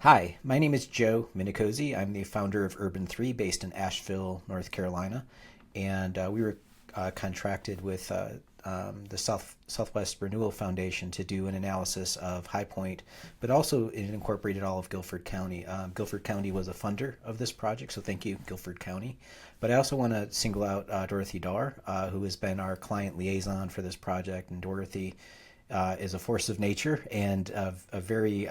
Hi, my name is Joe Minicozzi. I'm the founder of Urban 3 based in Asheville, North Carolina. And we were contracted with the Southwest Renewal Foundation to do an analysis of High Point, but also it incorporated all of Guilford County. Guilford County was a funder of this project, so thank you, Guilford County. But I also want to single out Dorothy Darr, who has been our client liaison for this project. And Dorothy is a force of nature and a very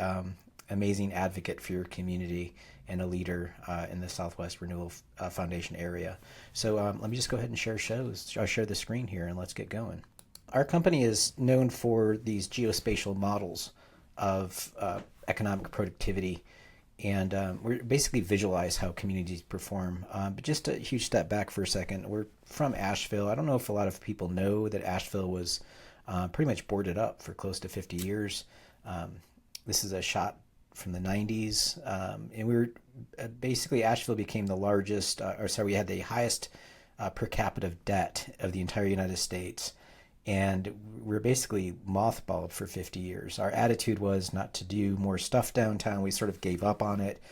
amazing advocate for your community and a leader in the Southwest Renewal Foundation area. So let me just go ahead and I'll share the screen here and let's get going. Our company is known for these geospatial models of economic productivity, and we basically visualize how communities perform. But just a huge step back for a second. We're from Asheville. I don't know if a lot of people know that Asheville was pretty much boarded up for close to 50 years. This is a shot from the 90s, and we were basically Asheville became the largest, we had the highest per capita debt of the entire United States, and we were basically mothballed for 50 years. Our attitude was not to do more stuff downtown. We sort of gave up on it,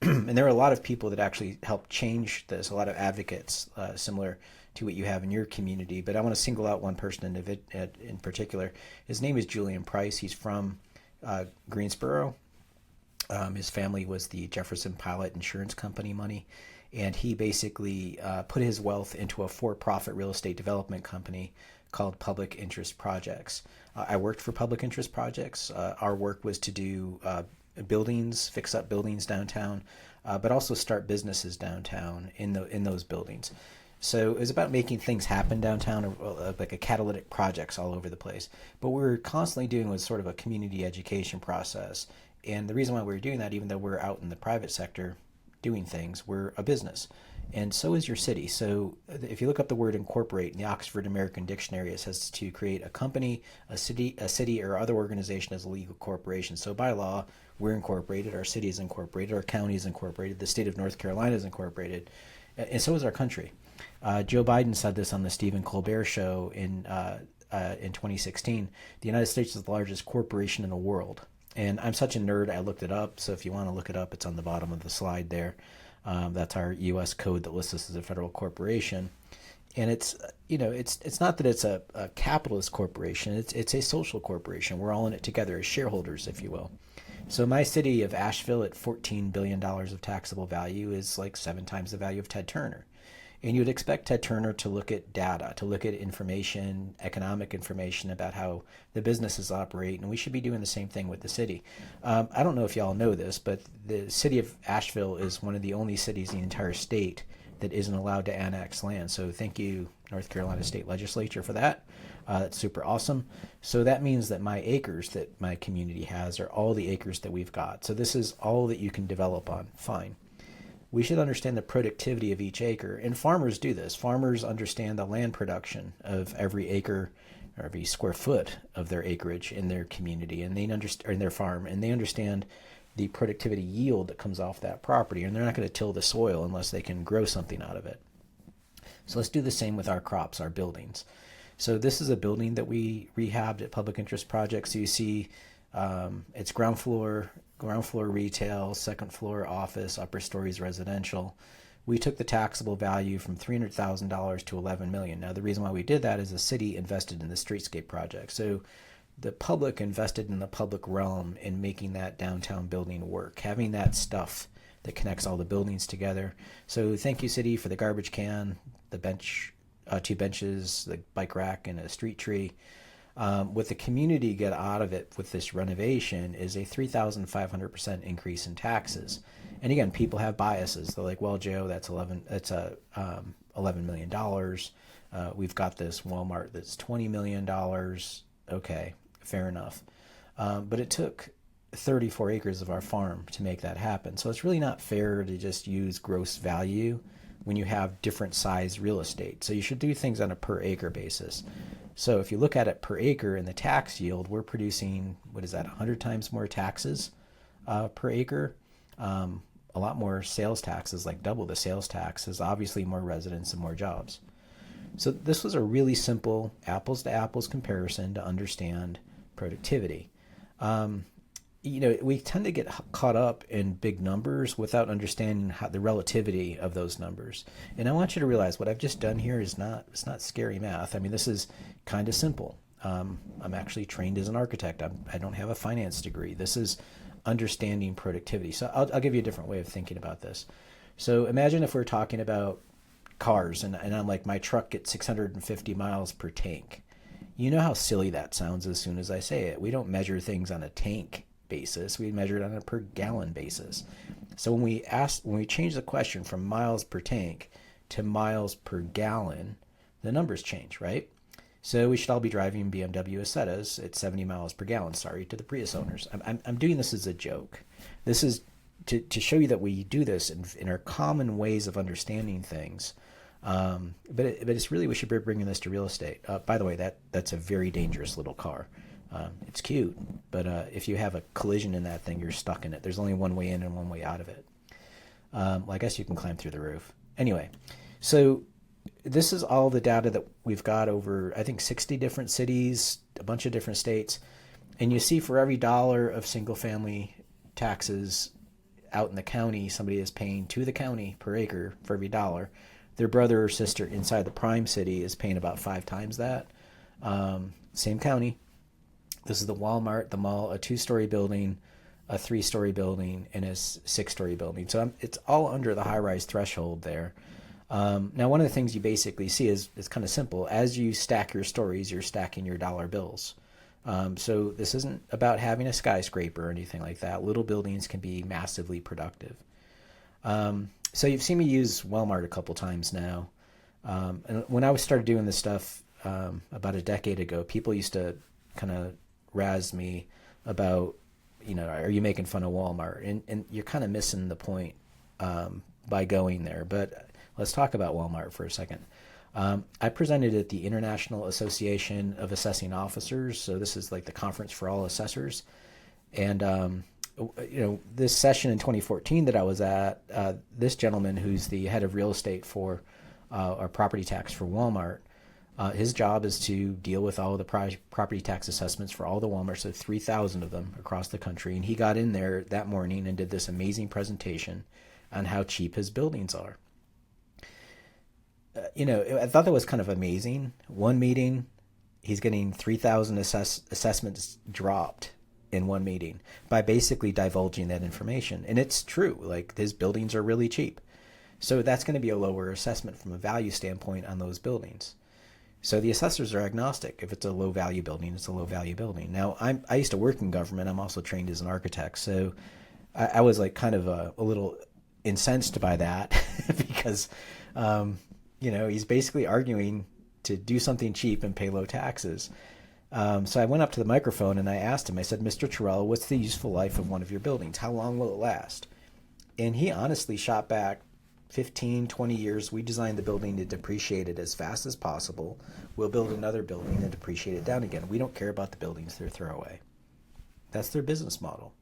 and there were a lot of people that actually helped change this. A lot of advocates, similar to what you have in your community. But I want to single out one person in particular. His name is Julian Price. He's from Greensboro. His family was the Jefferson Pilot Insurance Company money, and he basically put his wealth into a for-profit real estate development company called Public Interest Projects. I worked for Public Interest Projects. Our work was to do buildings, fix up buildings downtown, but also start businesses downtown in those buildings. So it was about making things happen downtown, like a catalytic projects all over the place. But what we were constantly doing was sort of a community education process. And the reason why we were doing that, even though we're out in the private sector doing things, we're a business. And so is your city. So if you look up the word incorporate in the Oxford American Dictionary, it says to create a company, a city, or other organization as a legal corporation. So by law, we're incorporated, our city is incorporated, our county is incorporated, the state of North Carolina is incorporated, and so is our country. Joe Biden said this on the Stephen Colbert Show in 2016. The United States is the largest corporation in the world. And I'm such a nerd, I looked it up. So if you want to look it up, it's on the bottom of the slide there. That's our U.S. code that lists us as a federal corporation. And it's not that it's a capitalist corporation. It's a social corporation. We're all in it together as shareholders, if you will. So my city of Asheville at $14 billion of taxable value is like 7 times the value of Ted Turner. And you would expect Ted Turner to look at data, to look at information, economic information about how the businesses operate, and we should be doing the same thing with the city. I don't know if y'all know this, but the city of Asheville is one of the only cities in the entire state that isn't allowed to annex land. So thank you, North Carolina State Legislature, for that. That's super awesome. So that means that my acres that my community has are all the acres that we've got. So this is all that you can develop on. Fine. We should understand the productivity of each acre. And farmers do this. Farmers understand the land production of every acre or every square foot of their acreage in their community and in their farm, and they understand the productivity yield that comes off that property, and they're not going to till the soil unless they can grow something out of it. So let's do the same with our crops, our buildings. So this is a building that we rehabbed at Public Interest Project. So you see it's ground floor retail, second floor office, upper stories residential. We took the taxable value from $300,000 to $11 million. Now the reason why we did that is the city invested in the streetscape project. So the public invested in the public realm in making that downtown building work, having that stuff that connects all the buildings together. So thank you, city, for the garbage can, the bench, 2 benches, the bike rack, and a street tree. What the community get out of it with this renovation is a 3,500% increase in taxes. And again, people have biases. They're like, well, Joe, that's $11 million. We've got this Walmart that's $20 million. Okay, fair enough. But it took 34 acres of our farm to make that happen. So it's really not fair to just use gross value when you have different size real estate. So you should do things on a per acre basis. So if you look at it per acre in the tax yield, we're producing, 100 times more taxes per acre. A lot more sales taxes, like double the sales taxes, obviously more residents and more jobs. So this was a really simple apples to apples comparison to understand productivity. we tend to get caught up in big numbers without understanding how the relativity of those numbers. And I want you to realize what I've just done here is not it's not scary math. I mean, this is kind of simple. I'm actually trained as an architect. I don't have a finance degree. This is understanding productivity. So I'll give you a different way of thinking about this. So imagine if we're talking about cars, and I'm like, my truck gets 650 miles per tank. You know how silly that sounds as soon as I say it. We don't measure things on a tank basis. We measure it on a per gallon basis. So when we change the question from miles per tank to miles per gallon, the numbers change, right? So we should all be driving BMW Isettas at 70 miles per gallon. Sorry to the Prius owners. I'm doing this as a joke. This is to show you that we do this in our common ways of understanding things. But it's really, we should be bringing this to real estate. By the way, that's a very dangerous little car. It's cute, but if you have a collision in that thing, you're stuck in it. There's only one way in and one way out of it. Well, I guess you can climb through the roof. Anyway, so this is all the data that we've got over, I think, 60 different cities, a bunch of different states. And you see for every dollar of single-family taxes out in the county, somebody is paying to the county per acre for every dollar. Their brother or sister inside the prime city is paying about 5 times that. Same county. This is the Walmart, the mall, a 2-story building, a 3-story building, and a 6-story building. So it's all under the high-rise threshold there. Now, one of the things you basically see is kind of simple. As you stack your stories, you're stacking your dollar bills. So this isn't about having a skyscraper or anything like that. Little buildings can be massively productive. So you've seen me use Walmart a couple times now. And when I started doing this stuff about a decade ago, people used to kind of razz me about, are you making fun of Walmart? And you're kind of missing the point by going there. But let's talk about Walmart for a second. I presented at the International Association of Assessing Officers. So this is like the conference for all assessors. And, this session in 2014 that I was at, this gentleman who's the head of real estate for our property tax for Walmart, his job is to deal with all of the property tax assessments for all the Walmarts, so 3,000 of them across the country. And he got in there that morning and did this amazing presentation on how cheap his buildings are. I thought that was kind of amazing. One meeting, he's getting 3,000 assessments dropped in one meeting by basically divulging that information. And it's true, like his buildings are really cheap. So that's going to be a lower assessment from a value standpoint on those buildings. So the assessors are agnostic. If it's a low value building, it's a low value building. Now, I used to work in government. I'm also trained as an architect. So I was like kind of a little incensed by that because, he's basically arguing to do something cheap and pay low taxes. So I went up to the microphone and I asked him, I said, Mr. Terrell, what's the useful life of one of your buildings? How long will it last? And he honestly shot back 15, 20 years. We designed the building to depreciate it as fast as possible. We'll build another building and depreciate it down again. We don't care about the buildings they're throwaway. That's their business model.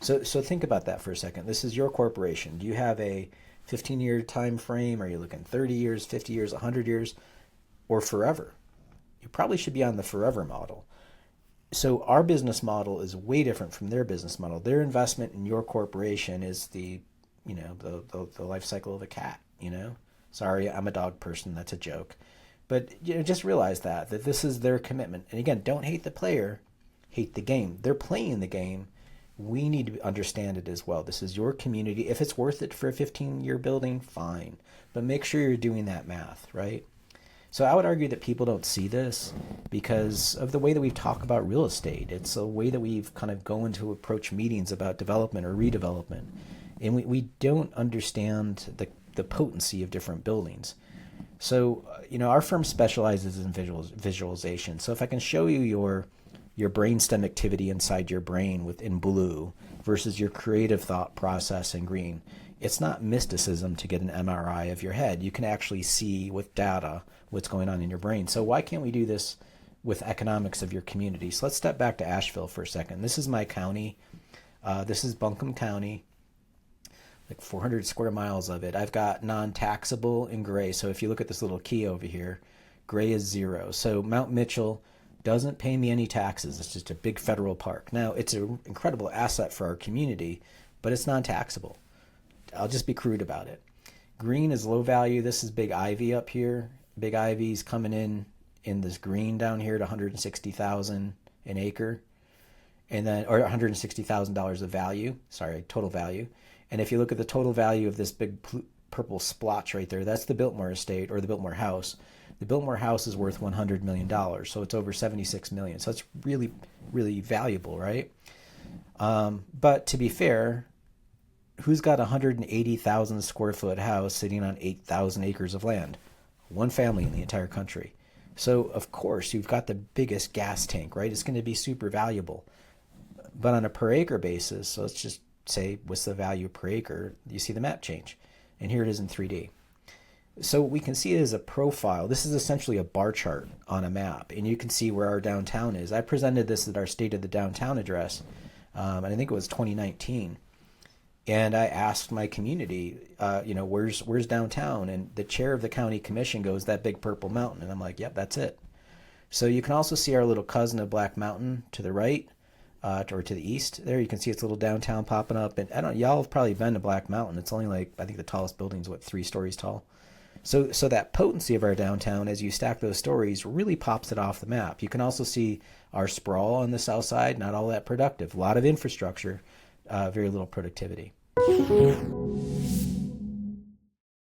So think about that for a second. This is your corporation. Do you have a 15-year time frame? Are you looking 30 years, 50 years, 100 years, or forever? You probably should be on the forever model. So our business model is way different from their business model. Their investment in your corporation is the life cycle of a cat, Sorry, I'm a dog person. That's a joke. But just realize that this is their commitment. And again, don't hate the player, hate the game. They're playing the game. We need to understand it as well. This is your community. If it's worth it for a 15-year building, fine. But make sure you're doing that math, right? So I would argue that people don't see this because of the way that we talk about real estate. It's a way that we've kind of going to approach meetings about development or redevelopment. And we don't understand the potency of different buildings. So, our firm specializes in visualization. So if I can show you your brainstem activity inside your brain in blue versus your creative thought process in green, it's not mysticism to get an MRI of your head. You can actually see with data what's going on in your brain. So why can't we do this with economics of your community? So let's step back to Asheville for a second. This is my county. This is Buncombe County, like 400 square miles of it. I've got non-taxable in gray. So if you look at this little key over here, gray is 0. So Mount Mitchell, doesn't pay me any taxes. It's just a big federal park. Now, it's an incredible asset for our community, but it's non-taxable. I'll just be crude about it. Green is low value. This is Big Ivy up here. Big Ivy's coming in this green down here at $160,000 an acre, and then, or $160,000 of value. Sorry, total value. And if you look at the total value of this big purple splotch right there, that's the Biltmore estate or the Biltmore house. The Biltmore house is worth $100 million, so it's over $76 million. So it's really, really valuable, right? But to be fair, who's got a 180,000 square foot house sitting on 8,000 acres of land? One family in the entire country. So of course you've got the biggest gas tank, right? It's going to be super valuable. But on a per acre basis, so let's just say what's the value per acre, you see the map change. And here it is in 3D. So we can see it as a profile. This is essentially a bar chart on a map, and you can see where our downtown is. I presented this at our State of the Downtown address, and I think it was 2019. And I asked my community, where's downtown? And the chair of the county commission goes, that big purple mountain. And I'm like, yep, that's it. So you can also see our little cousin of Black Mountain to the right, or to the east there. You can see its little downtown popping up. And y'all have probably been to Black Mountain. It's only like, I think the tallest building is 3 stories tall. So that potency of our downtown, as you stack those stories, really pops it off the map. You can also see our sprawl on the south side, not all that productive. A lot of infrastructure, very little productivity.